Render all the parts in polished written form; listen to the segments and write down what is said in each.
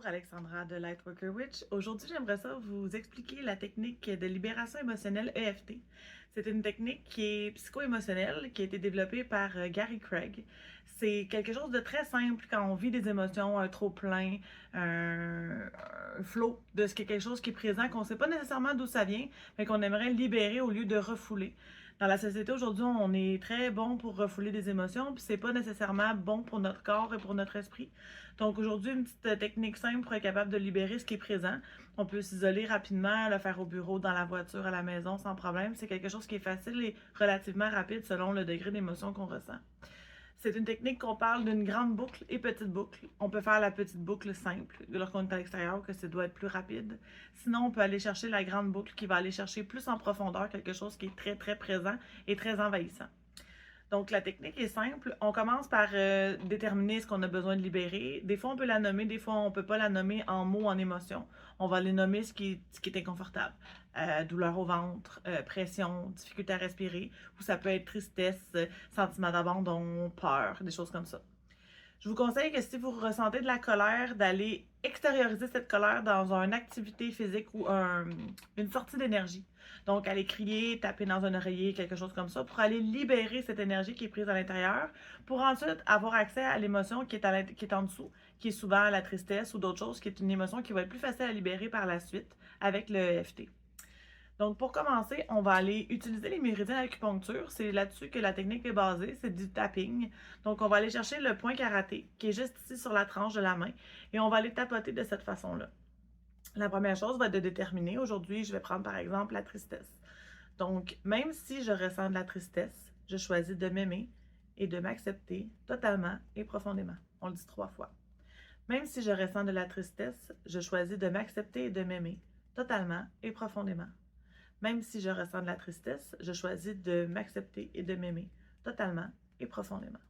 Alexandra de Lightworker Witch. Aujourd'hui, j'aimerais ça vous expliquer la technique de libération émotionnelle EFT. C'est une technique qui est psycho-émotionnelle, qui a été développée par Gary Craig. C'est quelque chose de très simple quand on vit des émotions, un trop-plein, un flot de ce qui est quelque chose qui est présent, qu'on ne sait pas nécessairement d'où ça vient, mais qu'on aimerait libérer au lieu de refouler. Dans la société aujourd'hui, on est très bon pour refouler des émotions, puis c'est pas nécessairement bon pour notre corps et pour notre esprit. Donc aujourd'hui, une petite technique simple pour être capable de libérer ce qui est présent. On peut s'isoler rapidement, le faire au bureau, dans la voiture, à la maison, sans problème. C'est quelque chose qui est facile et relativement rapide selon le degré d'émotion qu'on ressent. C'est une technique qu'on parle d'une grande boucle et petite boucle. On peut faire la petite boucle simple lorsqu'on est à l'extérieur, que ça doit être plus rapide. Sinon, on peut aller chercher la grande boucle qui va aller chercher plus en profondeur quelque chose qui est très, très présent et très envahissant. Donc, la technique est simple. On commence par déterminer ce qu'on a besoin de libérer. Des fois, on peut la nommer, des fois, on ne peut pas la nommer en mots, en émotions. On va les nommer ce qui est inconfortable. Douleur au ventre, pression, difficulté à respirer, ou ça peut être tristesse, sentiment d'abandon, peur, des choses comme ça. Je vous conseille que si vous ressentez de la colère, d'aller extérioriser cette colère dans une activité physique ou une sortie d'énergie. Donc, aller crier, taper dans un oreiller, quelque chose comme ça, pour aller libérer cette énergie qui est prise à l'intérieur, pour ensuite avoir accès à l'émotion qui est en dessous, qui est souvent la tristesse ou d'autres choses, qui est une émotion qui va être plus facile à libérer par la suite avec le EFT. Donc, pour commencer, on va aller utiliser les méridiens d'acupuncture. C'est là-dessus que la technique est basée, c'est du tapping. Donc, on va aller chercher le point karaté, qui est juste ici sur la tranche de la main, et on va aller tapoter de cette façon-là. La première chose va être de déterminer. Aujourd'hui, je vais prendre par exemple la tristesse. Donc, même si je ressens de la tristesse, je choisis de m'aimer et de m'accepter totalement et profondément. On le dit 3 fois. Même si je ressens de la tristesse, je choisis de m'accepter et de m'aimer totalement et profondément. Même si je ressens de la tristesse, je choisis de m'accepter et de m'aimer totalement et profondément.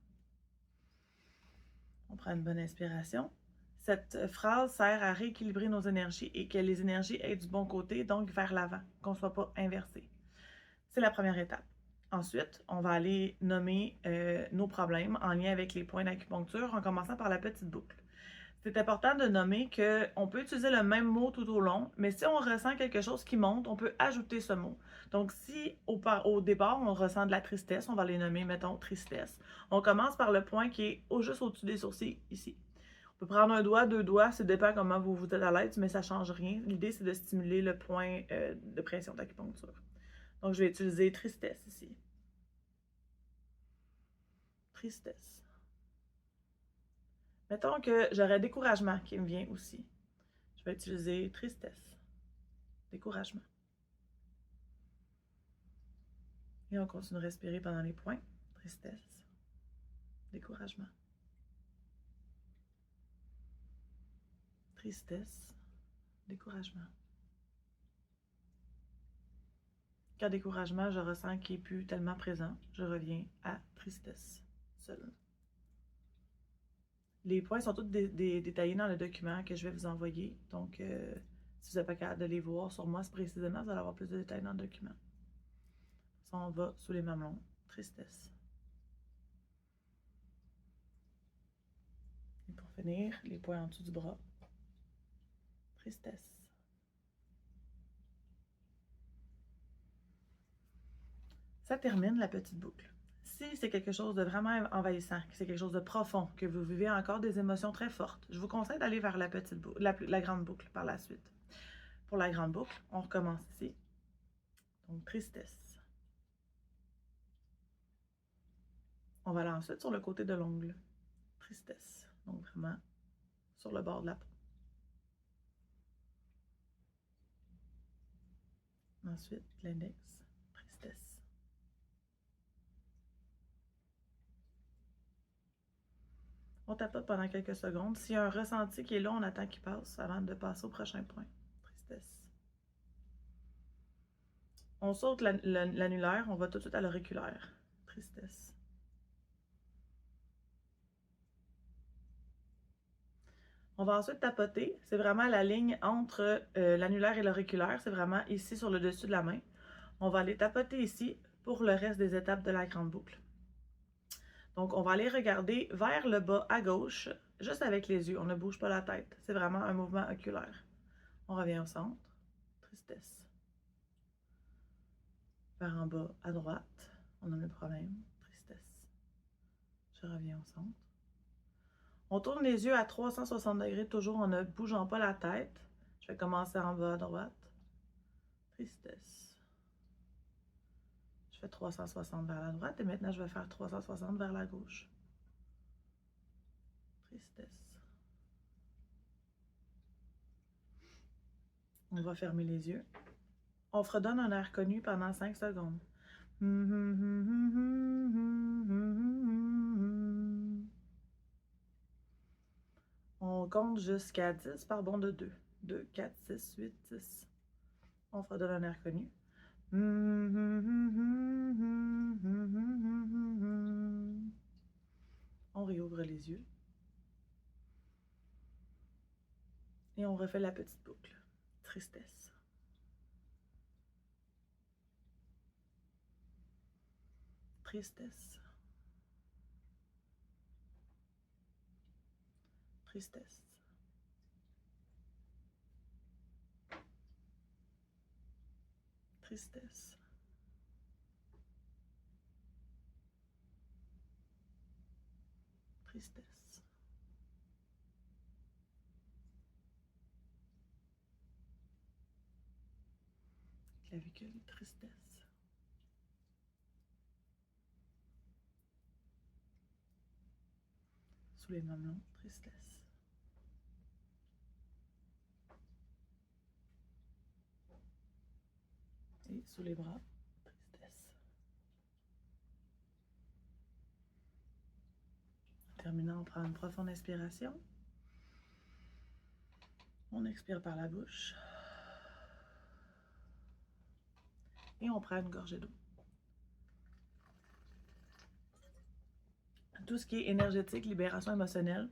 On prend une bonne inspiration. Cette phrase sert à rééquilibrer nos énergies et que les énergies aient du bon côté, donc vers l'avant, qu'on ne soit pas inversé. C'est la première étape. Ensuite, on va aller nommer nos problèmes en lien avec les points d'acupuncture en commençant par la petite boucle. C'est important de nommer qu'on peut utiliser le même mot tout au long, mais si on ressent quelque chose qui monte, on peut ajouter ce mot. Donc, si au départ, on ressent de la tristesse, on va les nommer, mettons, tristesse. On commence par le point qui est juste au-dessus des sourcils, ici. On peut prendre un doigt, 2 doigts, ça dépend comment vous êtes à l'aise, mais ça ne change rien. L'idée, c'est de stimuler le point de pression d'acupuncture. Donc, je vais utiliser tristesse ici. Tristesse. Mettons que j'aurais découragement qui me vient aussi. Je vais utiliser tristesse, découragement. Et on continue de respirer pendant les points. Tristesse, découragement. Tristesse, découragement. Quand découragement, je ressens qu'il n'est plus tellement présent, je reviens à tristesse seule. Les points sont tous détaillés dans le document que je vais vous envoyer. Donc, si vous n'êtes pas capable de les voir sur moi précisément, vous allez avoir plus de détails dans le document. Ça, on va sous les mamelons. Tristesse. Et pour finir, les points en dessous du bras. Tristesse. Ça termine la petite boucle. Si c'est quelque chose de vraiment envahissant, que c'est quelque chose de profond, que vous vivez encore des émotions très fortes, je vous conseille d'aller vers la petite boucle, la grande boucle par la suite. Pour la grande boucle, on recommence ici. Donc, tristesse. On va aller ensuite sur le côté de l'ongle. Tristesse. Donc, vraiment sur le bord de la peau. Ensuite, l'index. Tristesse. On tapote pendant quelques secondes. S'il y a un ressenti qui est là, on attend qu'il passe avant de passer au prochain point. Tristesse. On saute l'annulaire, on va tout de suite à l'auriculaire. Tristesse. On va ensuite tapoter. C'est vraiment la ligne entre l'annulaire et l'auriculaire. C'est vraiment ici sur le dessus de la main. On va aller tapoter ici pour le reste des étapes de la grande boucle. Donc, on va aller regarder vers le bas à gauche, juste avec les yeux. On ne bouge pas la tête. C'est vraiment un mouvement oculaire. On revient au centre. Tristesse. Vers en bas à droite. On a le problème. Tristesse. Je reviens au centre. On tourne les yeux à 360 degrés, toujours en ne bougeant pas la tête. Je vais commencer en bas à droite. Tristesse. Je fais 360 vers la droite et maintenant je vais faire 360 vers la gauche. Tristesse. On va fermer les yeux. On fredonne un air connu pendant 5 secondes. On compte jusqu'à 10 par bond de 2. 2, 4, 6, 8, 10. On fredonne un air connu. On réouvre les yeux. Et on refait la petite boucle. Tristesse. Tristesse. Tristesse. Tristesse. Tristesse. Clavicule, tristesse. Sous les mamelons, tristesse. Et sous les bras, tristesse. En terminant, on prend une profonde inspiration. On expire par la bouche. Et on prend une gorgée d'eau. Tout ce qui est énergétique, libération émotionnelle,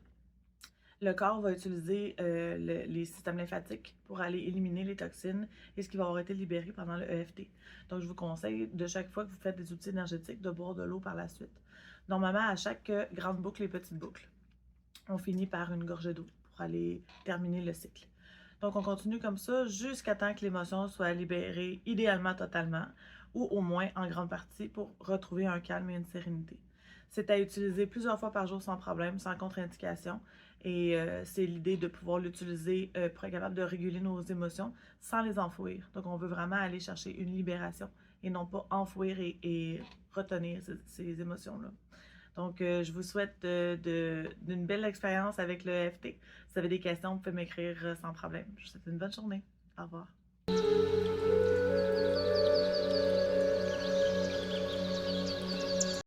le corps va utiliser les systèmes lymphatiques pour aller éliminer les toxines et ce qui va avoir été libéré pendant le EFT. Donc, je vous conseille de chaque fois que vous faites des outils énergétiques de boire de l'eau par la suite. Normalement, à chaque grande boucle et petite boucle, on finit par une gorgée d'eau pour aller terminer le cycle. Donc, on continue comme ça jusqu'à temps que l'émotion soit libérée, idéalement totalement, ou au moins en grande partie pour retrouver un calme et une sérénité. C'est à utiliser plusieurs fois par jour sans problème, sans contre-indication. Et c'est l'idée de pouvoir l'utiliser pour être capable de réguler nos émotions sans les enfouir. Donc, on veut vraiment aller chercher une libération et non pas enfouir et retenir ces émotions-là. Donc, je vous souhaite d'une belle expérience avec le EFT. Si vous avez des questions, vous pouvez m'écrire sans problème. Je vous souhaite une bonne journée. Au revoir.